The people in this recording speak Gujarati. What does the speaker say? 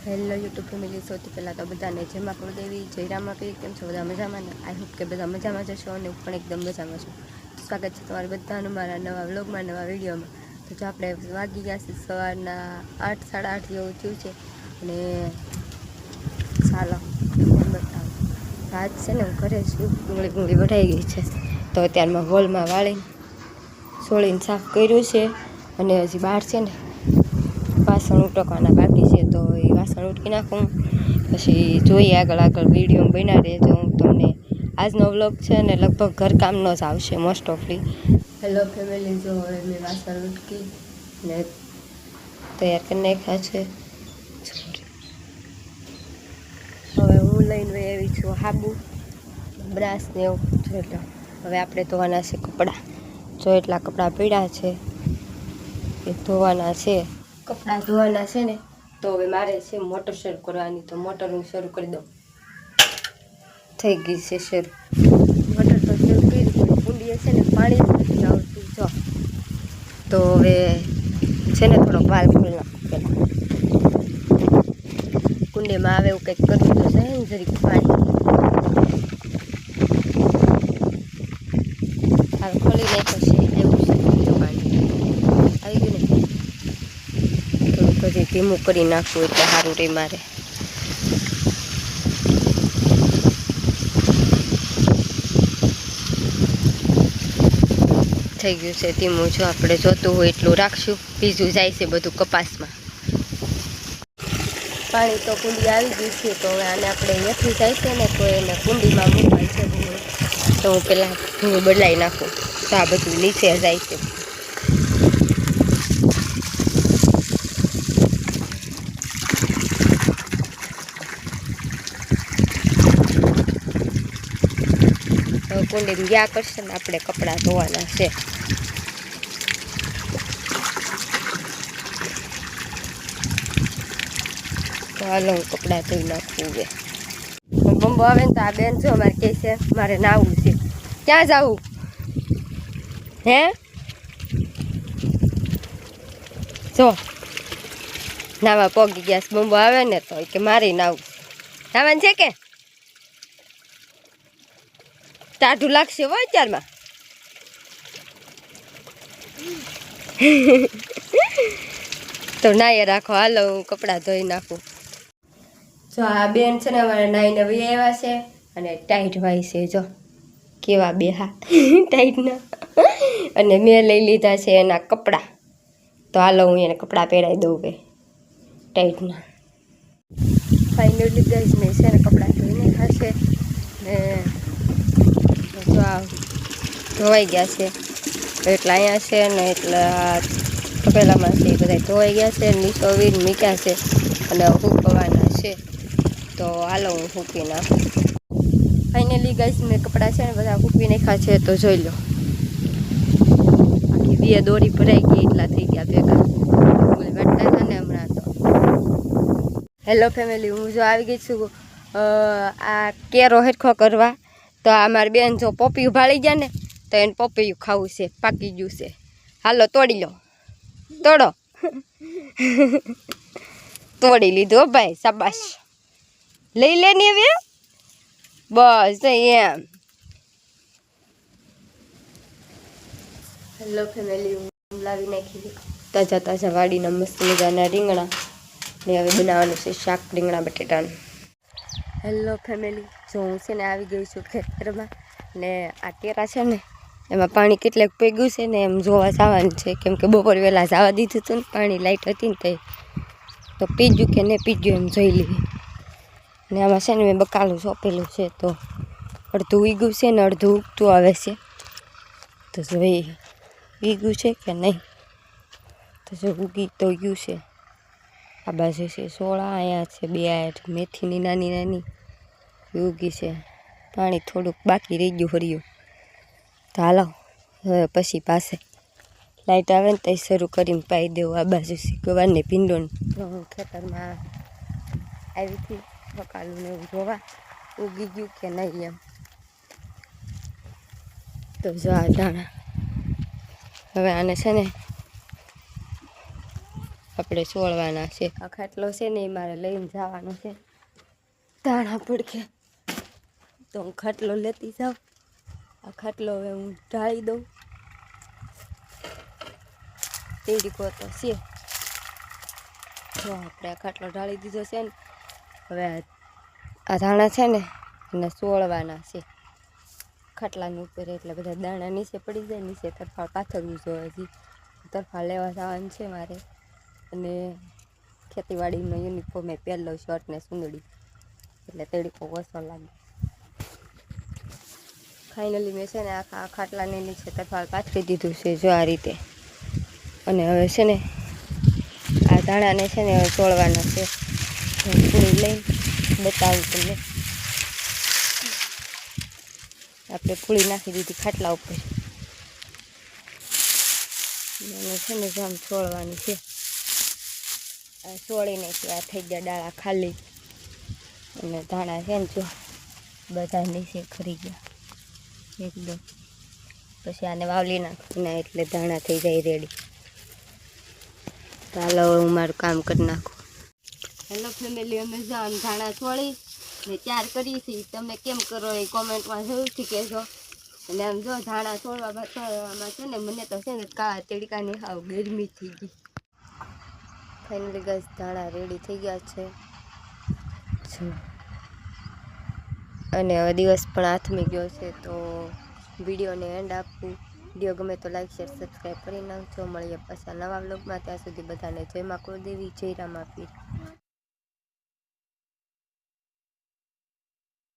હેલો યુટ્યુબ ફેમિલી, સૌથી પહેલાં તો બધાને જય મા કુળદેવી, જય રામાપીર. કેમ છો બધા મજામાં ને? આઈ હોપ કે બધા મજામાં જશો અને હું પણ એકદમ મજામાં છું. સ્વાગત છે તમારા બધાનું મારા નવા વ્લોગમાં, નવા વિડીયોમાં. તો જો આપણે વાગી ગયા છે સવારના 8, 8:30 જેવું થયું છે અને ચાલો રાત છે ને હું ઘરે છું. ડુંગળી વઢાઈ ગઈ છે તો અત્યારમાં હોલમાં વાળીને સોળીને સાફ કર્યું છે અને હજી બહાર છે ને વાસણ ઉટકવાના બાકી છે તો એ વાસણ ઉટકી નાખું. પછી જોઈએ આગળ વિડીયો બન્યા રહેજો. હું તમને આજનો વ્લોગ છે ને લગભગ ઘરકામનો જ આવશે મોસ્ટ ઓફલી. હેલો ફેમિલી, જો હવે મેં વાસણ ઉટકી ને તૈયાર કરી નાખ્યા છે. હવે હું લઈને એવી છું હાબુ, બ્રાસ ને એવું. જો હવે આપણે ધોવાના છે કપડાં. જો એટલા કપડાં પડ્યા છે એ ધોવાના છે. કપડાં ધોવાના છે ને તો હવે મારે છે મોટર શરૂ કરવાની. તો મોટર હું શરૂ કરી દઉં. થઈ ગઈ છે શરૂ. મોટર તો શરૂ કરી પણ કુંડીએ છે ને પાણી નથી આવતું. જો તો હવે છે ને થોડોક વાલ ખોલી નાખું પહેલાં. કુંડીમાં આવે એવું કંઈક કરવું તો છે ને જરીક પાણી. હાલ ખોલી નાખ્યો છે. એવું છે પાણી આવી ગયું ને. પછી ધીમું કરી નાખવું એટલે સારું રહે મારે. થઈ ગયું છે ધીમું. જો આપણે જોતું હોય એટલું રાખશું. બીજું જાય છે બધું કપાસમાં. પાણી તો કુંડી આવી ગઈ છે તો હવે આને આપણે હેઠું જાય છે ને તો એને કુંડીમાં મૂકવાનું છે. તો હું પહેલાં ધૂળ બદલાવી નાખું તો આ બધું નીચે જાય છે. કુંડી ગયા કરશે ને આપણે કપડાં ધોવાના છે. તો હાલો હું કપડાં ધોઈ નાખું. હવે બંબો આવે ને તો આ બેન જો અમારે કહે છે મારે નાવું છે. ક્યાં જવું હે? જો નાવા પોગી ગયા. બંબો આવે ને તો કે મારે નાવું. નાવાનું છે કે ટાઢું લાગશે હોય અત્યારમાં. તો નાઈએ રાખો. હાલો હું કપડાં ધોઈ નાખું. જો આ બેન છે ને અમારે નાઈને વહી આવ્યા છે અને ટાઈટ વાય છે. જો કેવા બે હા ટાઈટના. અને મેં લઈ લીધા છે એના કપડાં. તો હાલો હું એને કપડાં પહેરાવી દઉં કે ટાઈટના. ફાઇનલી ગાઈસ મેં છે ને કપડાં ધોઈને ખાશે ને જો આ ધોવાઈ ગયા છે. એટલા અહીંયા છે ને એટલા તપેલામાં છે એ બધા ધોવાઈ ગયા છે. નીચો વીર મૂક્યા છે અને સૂકવવાના છે. તો હાલો હું સૂકવી નાખું. ફાઇનલી ગાઈસ મેં કપડાં છે ને બધા સૂકવી નાખ્યા છે. તો જોઈ લો આખી બે દોરી ભરાઈ ગઈ એટલા થઈ ગયા ભેગા. વેટતા હતા ને હમણાં તો. હેલો ફેમિલી, હું જો આવી ગઈ છું આ કેરો હેરખો કરવા. તો આ મારી બેન જો પપૈયું ભાળી ગયા ને તો એને પપૈયું ખાવું છે. પાકી ગયું છે. હાલો તોડી લો. તોડો. તોડી લીધું ભાઈ, શાબાશ. લઈ લે ને હવે બસ એમ. હેલો ફેમિલી, હું લાવી નાખી તાજા વાડીના મસ્ત મજાના રીંગણા ને હવે બનાવવાનું છે શાક રીંગણા બટેટાનું. હેલો ફેમિલી, જો હું છે ને આવી ગઈ છું ખેતરમાં ને આ કેરા છે ને એમાં પાણી કેટલેક પગ્યું છે ને એમ જોવા જવાનું છે. કેમ કે બપોર વહેલા જવા દીધું હતું ને પાણી લાઇટ હતી ને તો પીજ્યું કે નહીં પીજ્યું એમ જોઈ લીધી. ને આમાં છે ને મેં બકાલું સોંપેલું છે તો અડધું ઉગ્યું છે ને અડધું ઉગતું આવે છે. તો જોઈ ઉગ્યું છે કે નહીં. તો જો ઉગી તો ગયું છે. આ બાજુ છે સોળા, અહીંયા છે 2 મેથીની નાની નાની ઉગી છે. પાણી થોડુંક બાકી રહી ગયું હરિયું. તો હાલો હવે પછી પાસે લાઇટ આવે ને તો શરૂ કરીને પાઈ દેવું. આ બાજુ છે ગવારને ભીંડોને. હું ખેતરમાં આવી હતી બકાલું ને એવું જોવા ઉગી ગયું કે નહીં એમ. તો જો આ દાણા હવે આને છે ને આપણે સોળવાના છે. આ ખાટલો છે ને એ મારે લઈને જવાનો છે ધાણા પડખે, તો હું ખાટલો લેતી જાઉં. આ ખાટલો હવે હું ઢાળી દઉં. તેડીકો તો છે, જો આપણે આ ખાટલો ઢાળી દીધો છે ને. હવે આ ધાણા છે ને એને સોળવાના છે ખાટલાની ઉપર, એટલે બધા દાણા નીચે પડી જાય. નીચે તરફાળ પાથરવું જોઈએ. હજી તરફાળ લેવા જવાનું છે મારે. અને ખેતીવાડીનો યુનિફોર્મ એ પહેરલો, શર્ટ ને સુંદડી, એટલે તડીકો ઓછો લાગે. ફાઇનલી મેં છે ને આ ખાટલાની નીચે તરફાળ પાથરી દીધું છે, જો આ રીતે. અને હવે છે ને આ ધાણાને છે ને હવે તોડવાના છે. પૂરી લઈને બતાવું તમને. આપણે પૂરી નાખી દીધી ખાટલા ઉપર, અને છે ને જામ છોડવાની છે. આ છોડીને આ થઈ ગયા ડાળા ખાલી, અને ધાણા છે ને જો બધા નીચે ખરી ગયા એકદમ. પછી આને વાવલી નાખીને એટલે ધાણા થઈ જાય રેડી. ચાલો હું મારું કામ કરી નાખું. હેલો ફેમિલી, અમે જામ ધાણા છોડી ને ત્યાર કરી છે. તમે કેમ કરો એ કોમેન્ટમાં જરૂરથી કહેજો. અને આમ જો ધાણા છોડવા બતાવવામાં છે ને મને તો છે ને કાળા તેડકાની હાવ ગરમી થઈ ગઈ. ફાઇનલી ગાઈસ ધાણા રેડી થઈ ગયા છે. અને હવે દિવસ પણ હાથમી ગયો છે, તો વિડીયોને એન્ડ આપવું. વિડીયો ગમે તો લાઈક શેર સબસ્ક્રાઈબ કરી નાખજો. મળીએ પાછા નવા વ્લોગમાં. ત્યાં સુધી બધાને જય મા કુળદેવી, જય રામાપીર.